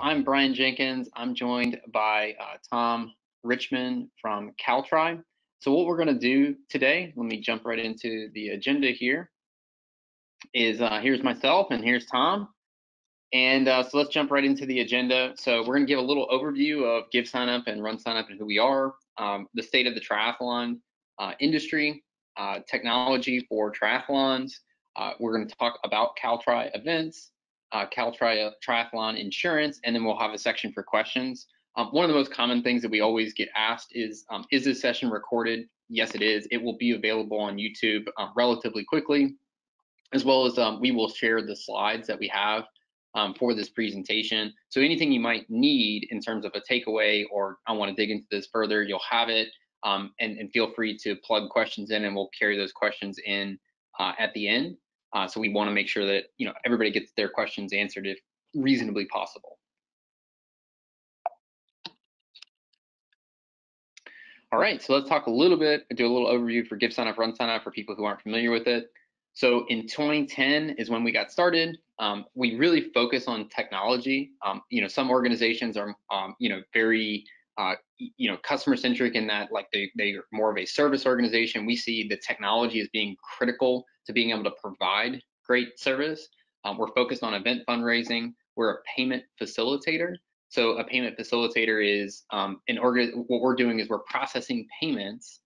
I'm Bryan Jenkins. I'm joined by Thom Richmond from Caltri. So what we're going to do today, let me jump right into the agenda here, is here's myself and here's Thom. And so let's jump right into the agenda. So we're going to give a little overview of GiveSignup and RunSignup and who we are, the state of the triathlon industry, technology for triathlons. We're going to talk about Caltri events, Caltri Triathlon Insurance, and then we'll have a section for questions. One of the most common things that we always get asked is this session recorded? Yes, it is. It will be available on YouTube relatively quickly, as well as we will share the slides that we have for this presentation. So anything you might need in terms of a takeaway or I want to dig into this further, you'll have it, and feel free to plug questions in, and we'll carry those questions in at the end. So we want to make sure that everybody gets their questions answered if reasonably possible. All right, so let's talk a little bit, do a little overview for GiveSignup, RunSignup for people who aren't familiar with it. So in 2010 is when we got started. We really focus on technology. Some organizations are, very, customer centric in that, like they are more of a service organization. We see the technology as being critical to being able to provide great service. We're focused on event fundraising. We're a payment facilitator. So a payment facilitator is what we're doing is we're processing payments,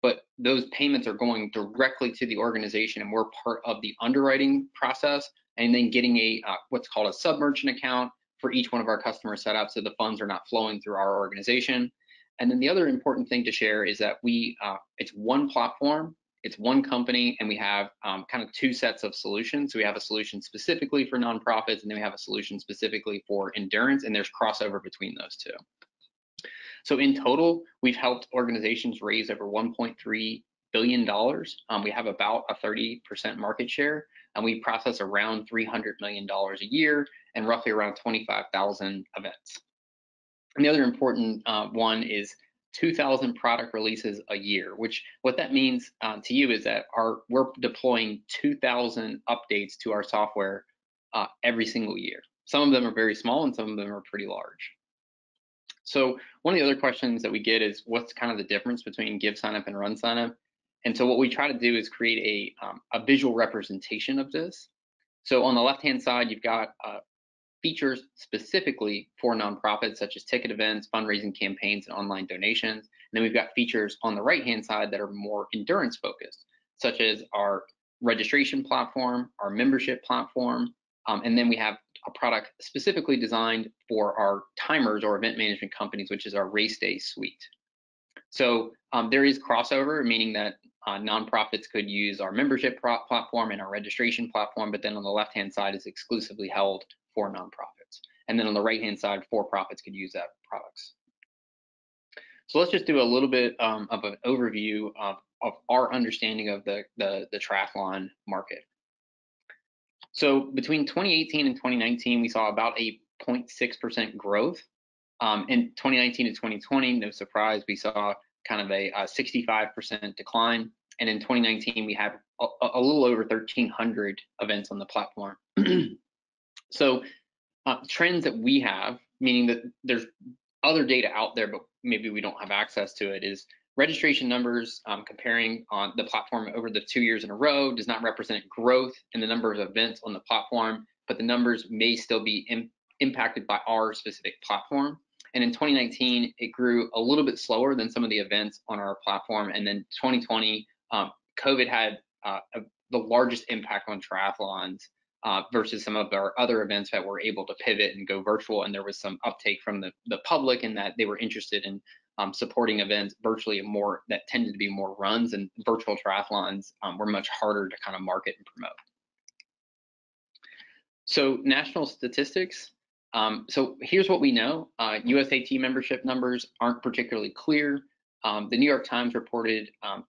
but those payments are going directly to the organization, and we're part of the underwriting process, and then getting a what's called a sub-merchant account for each one of our customers set up, so the funds are not flowing through our organization. And then the other important thing to share is that it's one platform, it's one company, and we have kind of two sets of solutions. So we have a solution specifically for nonprofits, and then we have a solution specifically for endurance, and there's crossover between those two. So in total, we've helped organizations raise over $1.3 billion. We have about a 30% market share, and we process around $300 million a year and roughly around 25,000 events. And the other important one is 2,000 product releases a year, which what that means to you is that we're deploying 2,000 updates to our software every single year. Some of them are very small and some of them are pretty large. So one of the other questions that we get is what's kind of the difference between GiveSignup and RunSignup? And so what we try to do is create a visual representation of this. So on the left-hand side, you've got features specifically for nonprofits, such as ticket events, fundraising campaigns, and online donations. And then we've got features on the right-hand side that are more endurance focused, such as our registration platform, our membership platform, and then we have a product specifically designed for our timers or event management companies, which is our race day suite. So there is crossover, meaning that nonprofits could use our membership platform and our registration platform, but then on the left-hand side is exclusively held for nonprofits. And then on the right-hand side, for-profits could use that products. So let's just do a little bit of an overview of our understanding of the triathlon market. So between 2018 and 2019, we saw about a 0.6% growth. In 2019 to 2020, no surprise, we saw kind of a 65% decline. And in 2019, we had a little over 1,300 events on the platform. So trends that we have, meaning that there's other data out there, but maybe we don't have access to it, is registration numbers comparing on the platform over the 2 years in a row does not represent growth in the number of events on the platform, but the numbers may still be impacted by our specific platform. And in 2019, it grew a little bit slower than some of the events on our platform. And then 2020, COVID had the largest impact on triathlons versus some of our other events that were able to pivot and go virtual. And there was some uptake from the public in that they were interested in supporting events virtually more that tended to be more runs, and virtual triathlons were much harder to kind of market and promote. So national statistics. So here's what we know. USAT membership numbers aren't particularly clear. The New York Times reported a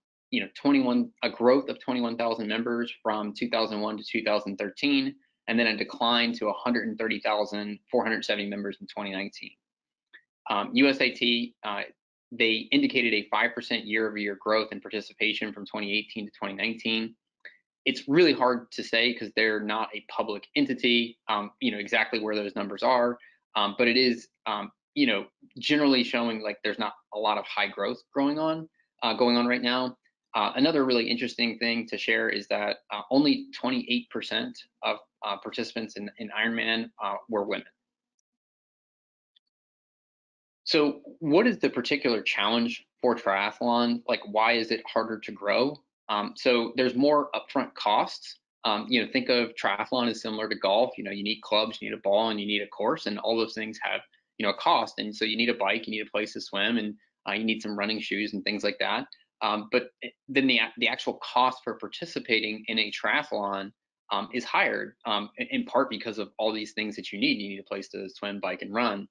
growth of 21,000 members from 2001 to 2013, and then a decline to 130,470 members in 2019. USAT, they indicated a 5% year-over-year growth in participation from 2018 to 2019. It's really hard to say because they're not a public entity, exactly where those numbers are. but it is, generally showing like there's not a lot of high growth going on right now. Another really interesting thing to share is that only 28% of participants in Ironman were women. So what is the particular challenge for triathlon? Like, why is it harder to grow? So there's more upfront costs. Think of triathlon as similar to golf. You need clubs, you need a ball, and you need a course, and all those things have, a cost. And so you need a bike, you need a place to swim, and you need some running shoes and things like that. But then the actual cost for participating in a triathlon is higher, in part because of all these things that you need. You need a place to swim, bike, and run.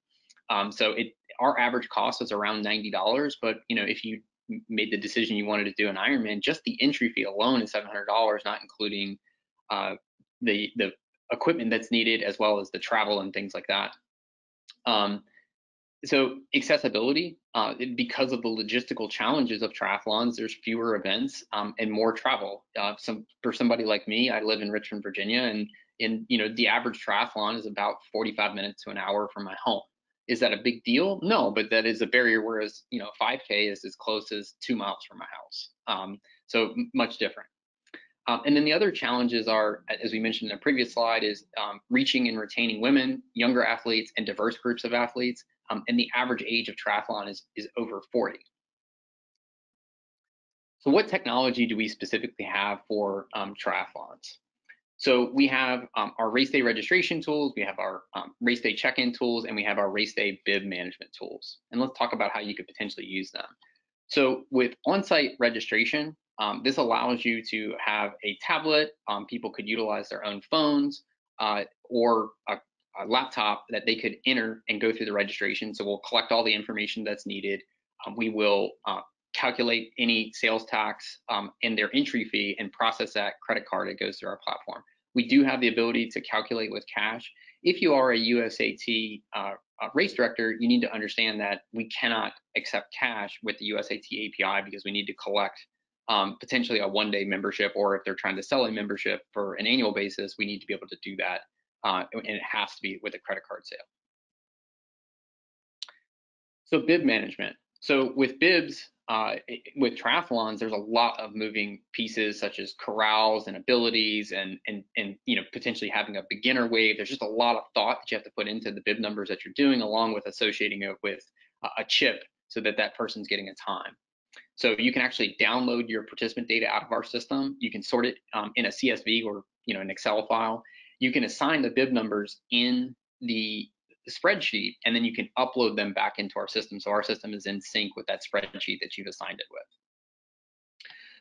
So our average cost was around $90, but if you made the decision you wanted to do an Ironman, just the entry fee alone is $700, not including the equipment that's needed, as well as the travel and things like that. So accessibility, because of the logistical challenges of triathlons, there's fewer events and more travel. For somebody like me, I live in Richmond, Virginia, and the average triathlon is about 45 minutes to an hour from my home. Is that a big deal? No, but that is a barrier, whereas 5K is as close as 2 miles from my house. So much different. And then the other challenges are, as we mentioned in a previous slide, is reaching and retaining women, younger athletes, and diverse groups of athletes. And the average age of triathlon is over 40. So what technology do we specifically have for triathlons? So we have our race day registration tools, we have our race day check-in tools, and we have our race day bib management tools. And let's talk about how you could potentially use them. So with on-site registration, this allows you to have a tablet. People could utilize their own phones or a laptop that they could enter and go through the registration. So we'll collect all the information that's needed. We will calculate any sales tax and their entry fee and process that credit card that goes through our platform. We do have the ability to calculate with cash. If you are a USAT race director, you need to understand that we cannot accept cash with the USAT API because we need to collect potentially a one-day membership, or if they're trying to sell a membership for an annual basis, we need to be able to do that, and it has to be with a credit card sale. So bib management. So with bibs, with triathlons, there's a lot of moving pieces, such as corrals and abilities, and potentially having a beginner wave. There's just a lot of thought that you have to put into the bib numbers that you're doing, along with associating it with a chip so that that person's getting a time. So you can actually download your participant data out of our system. You can sort it in a CSV or an Excel file. You can assign the bib numbers in the spreadsheet, and then you can upload them back into our system. So our system is in sync with that spreadsheet that you've assigned it with.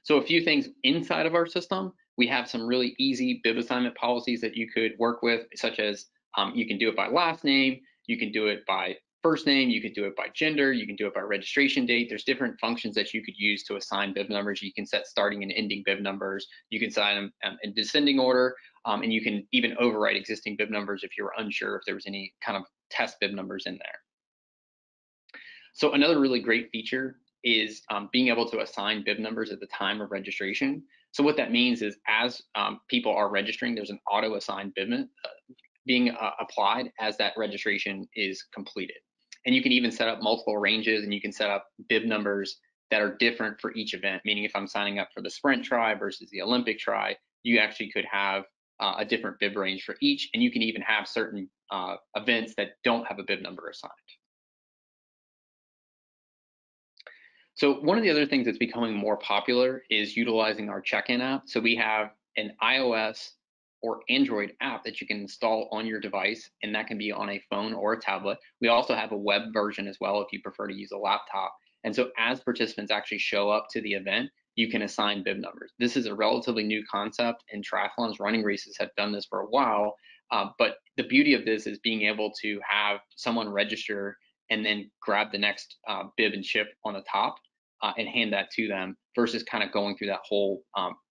So a few things inside of our system, we have some really easy bib assignment policies that you could work with, such as you can do it by last name, you can do it by first name, you can do it by gender, you can do it by registration date. There's different functions that you could use to assign bib numbers. You can set starting and ending bib numbers. You can assign them in descending order, and you can even overwrite existing bib numbers if you're unsure if there was any kind of test bib numbers in there. So another really great feature is being able to assign bib numbers at the time of registration. So what that means is, as people are registering, there's an auto-assigned bib being applied as that registration is completed. And you can even set up multiple ranges, and you can set up bib numbers that are different for each event, meaning if I'm signing up for the sprint tri versus the Olympic tri, you actually could have a different bib range for each, and you can even have certain events that don't have a bib number assigned. So one of the other things that's becoming more popular is utilizing our check-in app. So we have an iOS or Android app that you can install on your device, and that can be on a phone or a tablet. We also have a web version as well if you prefer to use a laptop. And so as participants actually show up to the event, you can assign bib numbers. This is a relatively new concept, and triathlons, running races have done this for a while. But the beauty of this is being able to have someone register and then grab the next bib and chip on the top and hand that to them, versus kind of going through that whole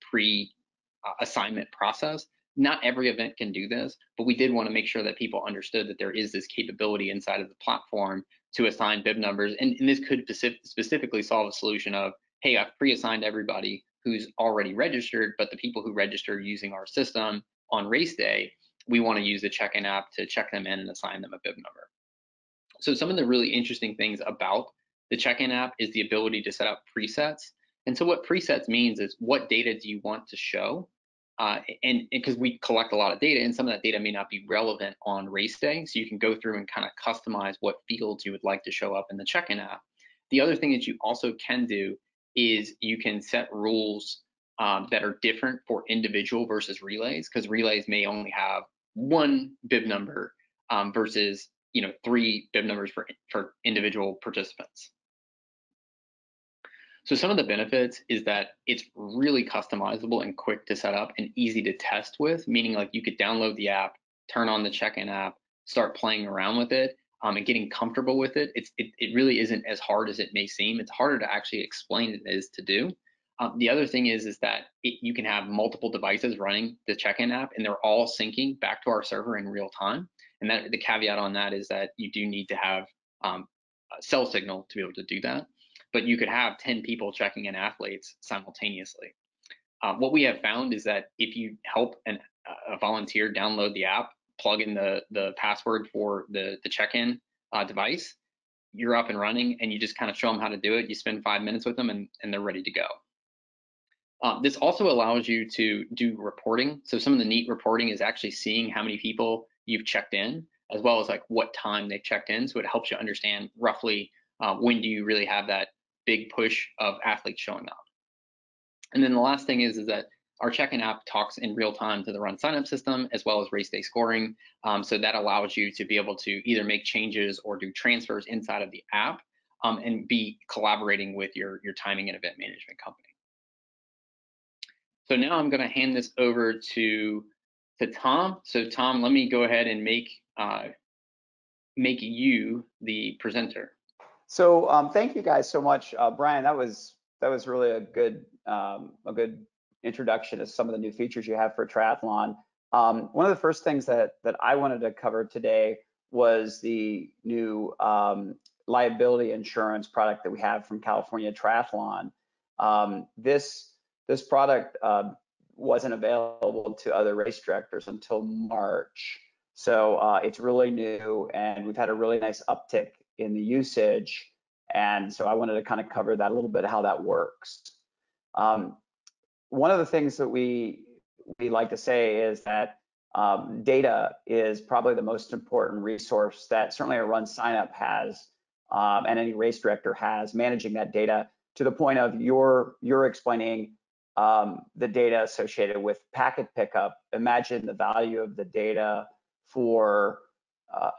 pre-assignment process. Not every event can do this, but we did want to make sure that people understood that there is this capability inside of the platform to assign bib numbers. And this could specifically solve a solution of, hey, I've pre-assigned everybody who's already registered, but the people who register using our system on race day, we want to use the check-in app to check them in and assign them a bib number. So some of the really interesting things about the check-in app is the ability to set up presets. And so what presets means is what data do you want to show? And because we collect a lot of data, and some of that data may not be relevant on race day, so you can go through and kind of customize what fields you would like to show up in the check-in app. The other thing that you also can do is you can set rules that are different for individual versus relays, because relays may only have one bib number versus 3 bib numbers for individual participants. So some of the benefits is that it's really customizable and quick to set up and easy to test with, meaning like you could download the app, turn on the check-in app, start playing around with it, and getting comfortable with it. It really isn't as hard as it may seem. It's harder to actually explain than it is to do. The other thing is that you can have multiple devices running the check-in app, and they're all syncing back to our server in real time. And that the caveat on that is that you do need to have a cell signal to be able to do that. But you could have 10 people checking in athletes simultaneously. What we have found is that if you help a volunteer download the app, plug in the password for the check-in device, you're up and running, and you just kind of show them how to do it. You spend 5 minutes with them, and they're ready to go. This also allows you to do reporting. So some of the neat reporting is actually seeing how many people you've checked in, as well as like what time they checked in. So it helps you understand roughly when do you really have that big push of athletes showing up. And then the last thing is that our check-in app talks in real time to the RunSignup system, as well as race day scoring. So that allows you to be able to either make changes or do transfers inside of the app and be collaborating with your timing and event management company. So now I'm going to hand this over to Thom. So Thom, let me go ahead and make you the presenter. So thank you guys so much, Bryan. That was really a good introduction to some of the new features you have for triathlon. One of the first things that I wanted to cover today was the new liability insurance product that we have from California Triathlon. This product wasn't available to other race directors until March. So it's really new, and we've had a really nice uptick in the usage. And so I wanted to kind of cover that a little bit, how that works. One of the things that we like to say is that data is probably the most important resource that certainly a RunSignup has, and any race director has, managing that data to the point of you're explaining the data associated with packet pickup. Imagine the value of the data for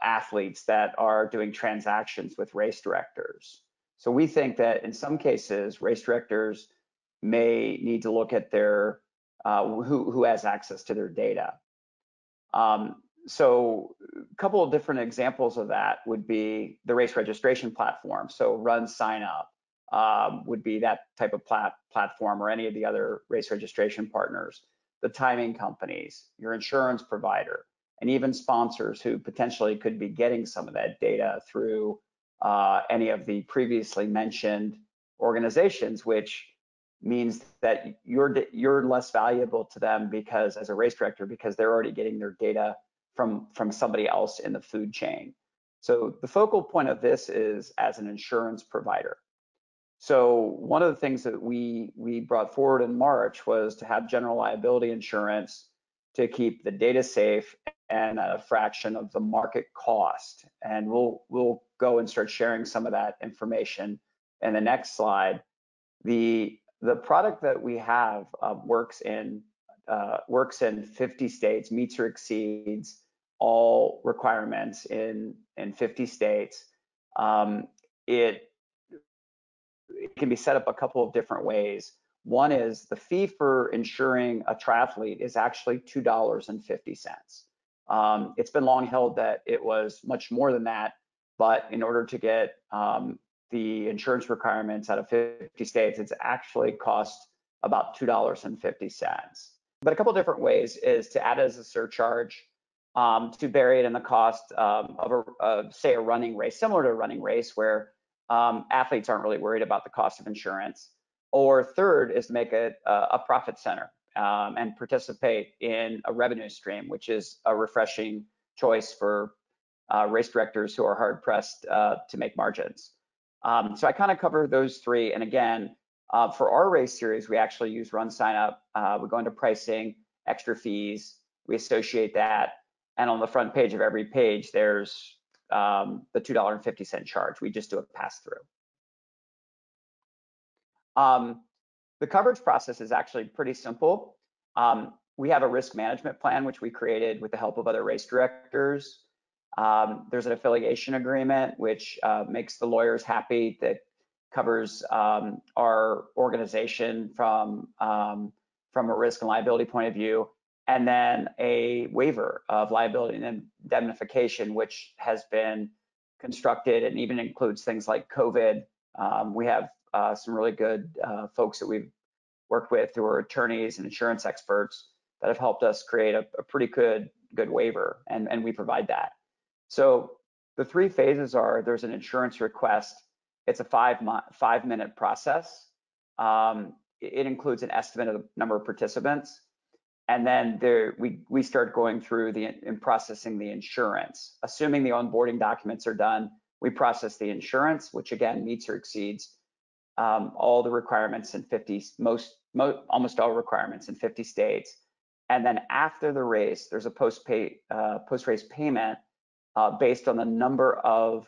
athletes that are doing transactions with race directors. So we think that in some cases, race directors may need to look at their who has access to their data. So a couple of different examples of that would be the race registration platform. So RunSignup would be that type of platform, or any of the other race registration partners, the timing companies, your insurance provider, and even sponsors who potentially could be getting some of that data through any of the previously mentioned organizations, which means that you're less valuable to them because, as a race director, because they're already getting their data from somebody else in the food chain. So the focal point of this is as an insurance provider. So one of the things that we brought forward in March was to have general liability insurance to keep the data safe and at a fraction of the market cost. And we'll go and start sharing some of that information in the next slide. The product that we have works in 50 states, meets or exceeds all requirements in 50 states. It can be set up a couple of different ways. One is the fee for insuring a triathlete is actually $2.50. It's been long held that it was much more than that, but in order to get the insurance requirements out of 50 states, it's actually cost about $2.50. But a couple of different ways is to add it as a surcharge, to bury it in the cost of say a running race, similar to a running race where athletes aren't really worried about the cost of insurance. Or third is to make it a profit center and participate in a revenue stream, which is a refreshing choice for race directors who are hard pressed to make margins. So I kind of cover those three. And again, for our race series, we actually use RunSignup. We go into pricing, extra fees, we associate that. And on the front page of every page, there's the $2.50 charge. We just do a pass through. The coverage process is actually pretty simple. We have a risk management plan, which we created with the help of other race directors. There's an affiliation agreement, which makes the lawyers happy, that covers our organization from a risk and liability point of view, and then a waiver of liability and indemnification, which has been constructed and even includes things like COVID. We have some really good folks that we've worked with who are attorneys and insurance experts that have helped us create a pretty good waiver, and we provide that. So the three phases are: there's an insurance request. It's a 5-minute process. It includes an estimate of the number of participants. And then we start going through and processing the insurance. Assuming the onboarding documents are done, we process the insurance, which again meets or exceeds all the requirements in almost all requirements in 50 states. And then after the race, there's a post-race payment based on the number of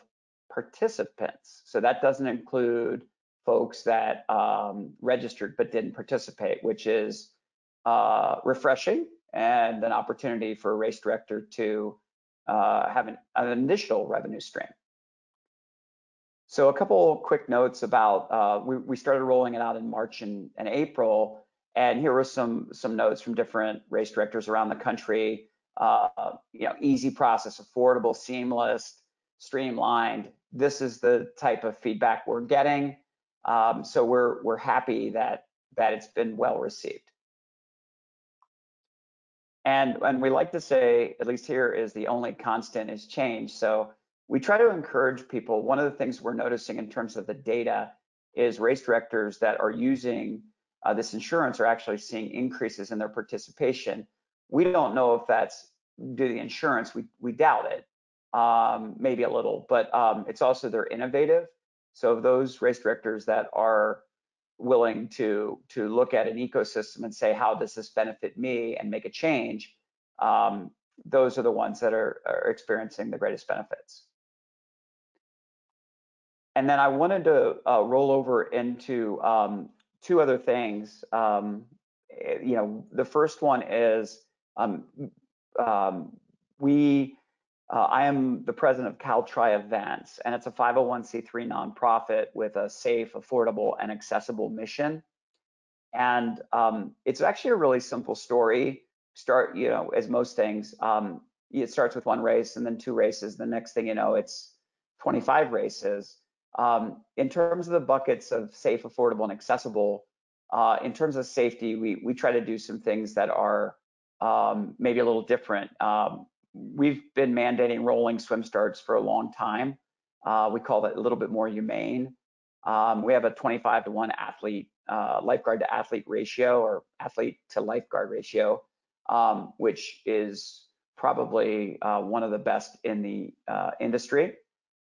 participants. So that doesn't include folks that registered but didn't participate, which is refreshing and an opportunity for a race director to have an initial revenue stream. So a couple quick notes about, we started rolling it out in March and April, and here were some notes from different race directors around the country. Easy process, affordable, seamless, streamlined. This is the type of feedback we're getting. So we're happy that it's been well received. And we like to say, at least here, is the only constant is change. So we try to encourage people. One of the things we're noticing in terms of the data is race directors that are using this insurance are actually seeing increases in their participation. We don't know if that's due to the insurance. We doubt it, maybe a little, but it's also they're innovative. So those race directors that are willing to look at an ecosystem and say, how does this benefit me, and make a change, those are the ones that are experiencing the greatest benefits. And then I wanted to roll over into two other things. The first one is I am the president of Cal Events, and it's a 501c3 nonprofit with a safe, affordable, and accessible mission. And it's actually a really simple story. As most things, it starts with one race and then 2 races. The next thing you know, it's 25 races. In terms of the buckets of safe, affordable, and accessible, in terms of safety, we try to do some things that are maybe a little different. We've been mandating rolling swim starts for a long time. We call that a little bit more humane. We have a 25-to-1 lifeguard to athlete ratio, or athlete to lifeguard ratio, which is probably one of the best in the industry.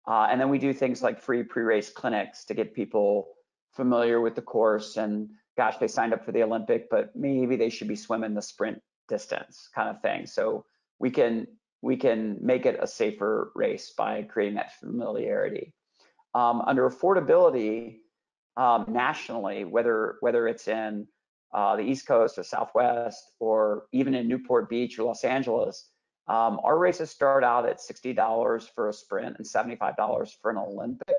And then we do things like free pre-race clinics to get people familiar with the course, and gosh, they signed up for the Olympic, but maybe they should be swimming the sprint distance kind of thing. So we can make it a safer race by creating that familiarity. Under affordability, nationally, whether it's in the East Coast or Southwest, or even in Newport Beach or Los Angeles, our races start out at $60 for a sprint and $75 for an Olympic.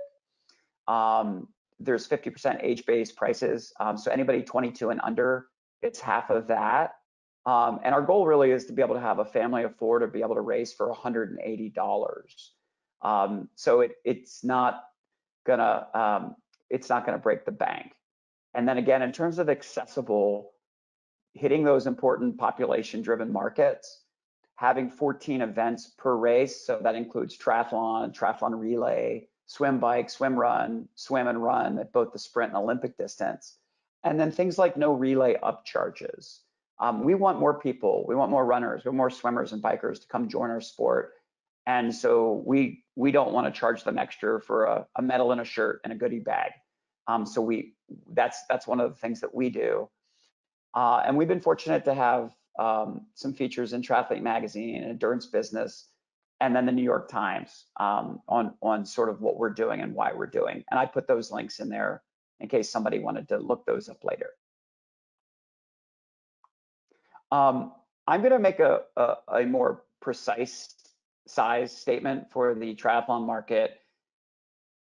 There's 50% age-based prices, so anybody 22 and under, it's half of that. And our goal really is to be able to have a family of 4 to be able to race for $180. So it's not gonna break the bank. And then again, in terms of accessible, hitting those important population-driven markets, having 14 events per race, so that includes triathlon relay, swim bike, swim and run at both the sprint and Olympic distance, and then things like no relay upcharges. We want more people, we want more runners, we want more swimmers and bikers to come join our sport, And so we don't want to charge them extra for a medal and a shirt and a goodie bag. So that's one of the things that we do. And we've been fortunate to have some features in Triathlete Magazine and Endurance Business, and then the New York Times on sort of what we're doing and why we're doing. And I put those links in there in case somebody wanted to look those up later. I'm going to make a more precise size statement for the triathlon market.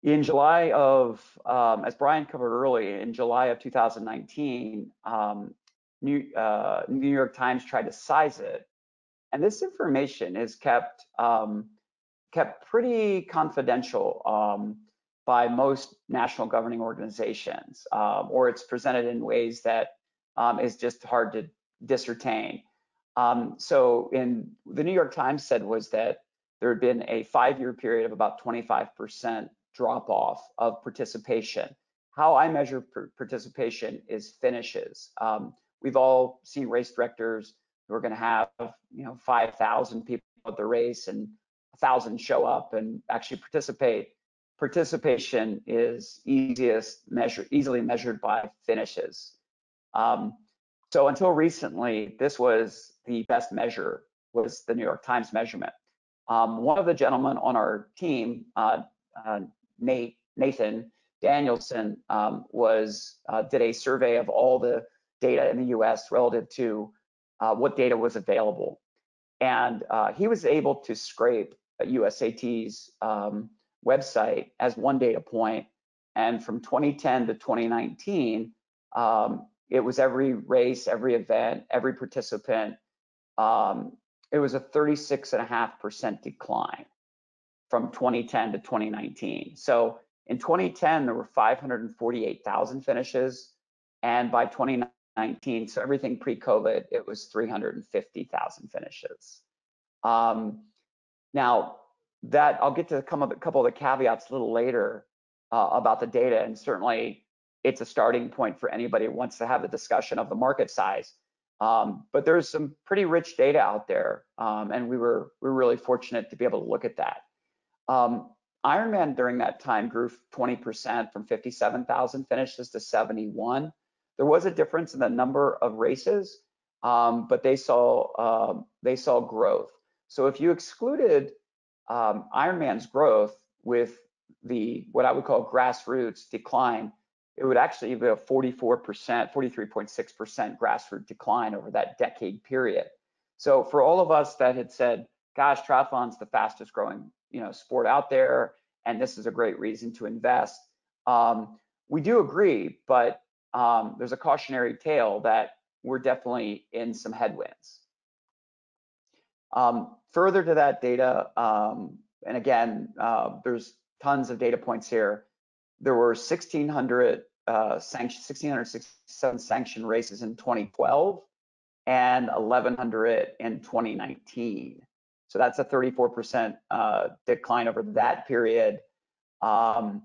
In July of, as Bryan covered early, in July of 2019, New York Times tried to size it, and this information is kept pretty confidential by most national governing organizations, or it's presented in ways that is just hard to discertain. So in the New York Times said was that there had been a 5-year period of about 25% drop off of participation. How I measure participation is finishes. We've all seen race directors who are going to have 5,000 people at the race and 1,000 show up and actually participate. Participation is easily measured by finishes. So until recently, this was the best measure, was the New York Times measurement. One of the gentlemen on our team, Nathan Danielson, did a survey of all the data in the US relative to what data was available. And he was able to scrape USAT's website as one data point. And from 2010 to 2019, it was every race, every event, every participant. It was a 36.5% decline from 2010 to 2019. So in 2010, there were 548,000 finishes. And by 2019, so everything pre-COVID, it was 350,000 finishes. Now, that I'll get to a couple of the caveats a little later about the data, and certainly it's a starting point for anybody who wants to have the discussion of the market size. But there's some pretty rich data out there, and we're really fortunate to be able to look at that. Ironman during that time grew 20% from 57,000 finishes to 71. There was a difference in the number of races, but they saw growth. So if you excluded Ironman's growth with what I would call grassroots decline, it would actually be a 44%, 43.6% grassroots decline over that decade period. So for all of us that had said, gosh, triathlon's the fastest growing sport out there, and this is a great reason to invest, we do agree, but there's a cautionary tale that we're definitely in some headwinds. Further to that data, and again, there's tons of data points here. There were 1,667 sanctioned races in 2012 and 1,100 in 2019. So that's a 34% decline over that period. And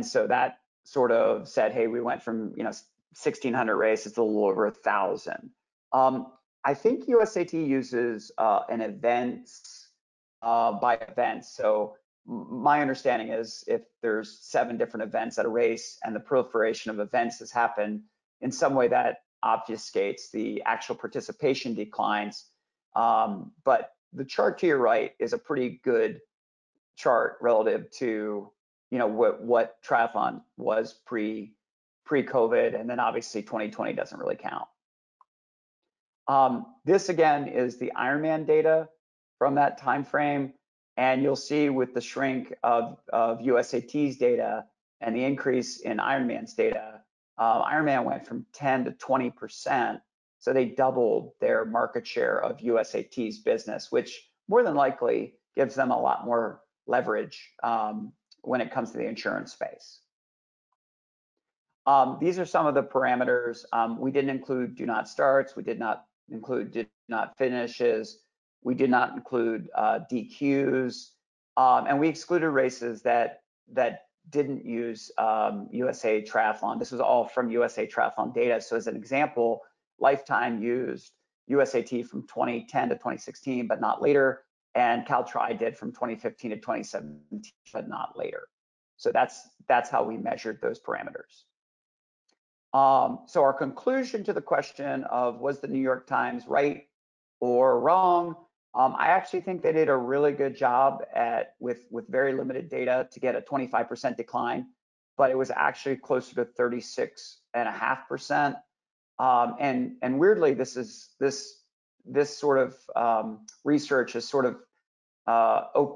so that sort of said, hey, we went from 1,600 races to a little over 1,000. I think USAT uses an events by events. So my understanding is if there's 7 different events at a race and the proliferation of events has happened in some way, that obfuscates the actual participation declines. But the chart to your right is a pretty good chart relative to what triathlon was pre-COVID, and then obviously 2020 doesn't really count. This again is the Ironman data from that time frame, and you'll see with the shrink of USAT's data and the increase in Ironman's data, Ironman went from 10 to 20%, so they doubled their market share of USAT's business, which more than likely gives them a lot more leverage when it comes to the insurance space. These are some of the parameters. We didn't include do not starts. We did not include did not finishes. We did not include DQs, and we excluded races that didn't use USA Triathlon. This was all from USA Triathlon Data. So as an example, Lifetime used USAT from 2010 to 2016, but not later. and CalTri did from 2015 to 2017, but not later. So that's how we measured those parameters. So our conclusion to the question of was the New York Times right or wrong, I actually think they did a really good job with very limited data to get a 25% decline, but it was actually closer to 36.5%. And weirdly, this sort of research has sort of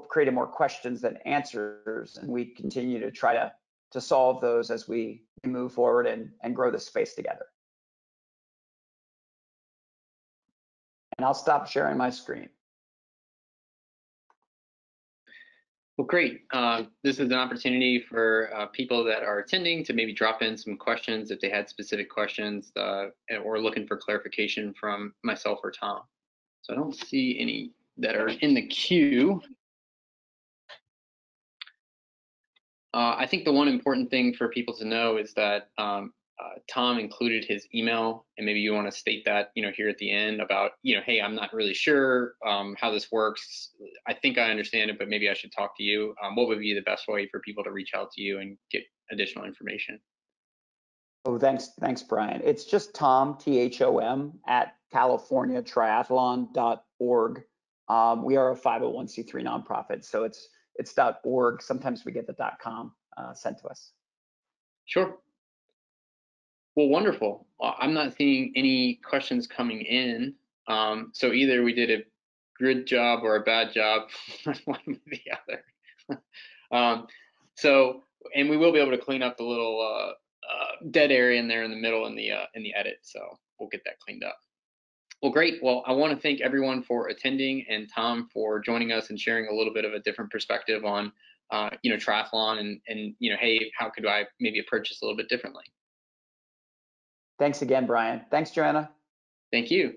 created more questions than answers, and we continue to try to solve those as we move forward and grow the space together. And I'll stop sharing my screen. Well, great. This is an opportunity for people that are attending to maybe drop in some questions if they had specific questions or looking for clarification from myself or Thom. So I don't see any that are in the queue. I think the one important thing for people to know is that Thom included his email, and maybe you want to state that, here at the end about, hey, I'm not really sure how this works. I think I understand it, but maybe I should talk to you. What would be the best way for people to reach out to you and get additional information? Oh, thanks, Bryan. It's just Thom, THOM, at CaliforniaTriathlon.org. We are a 501c3 nonprofit, so it's .org. Sometimes we get the .com sent to us. Sure. Well, wonderful. I'm not seeing any questions coming in. So either we did a good job or a bad job, one or the other. And we will be able to clean up the little dead area in there in the middle in the edit. So we'll get that cleaned up. Well, great. Well, I want to thank everyone for attending, and Thom for joining us and sharing a little bit of a different perspective on, triathlon and hey, how could I maybe approach this a little bit differently? Thanks again, Bryan. Thanks, Joanna. Thank you.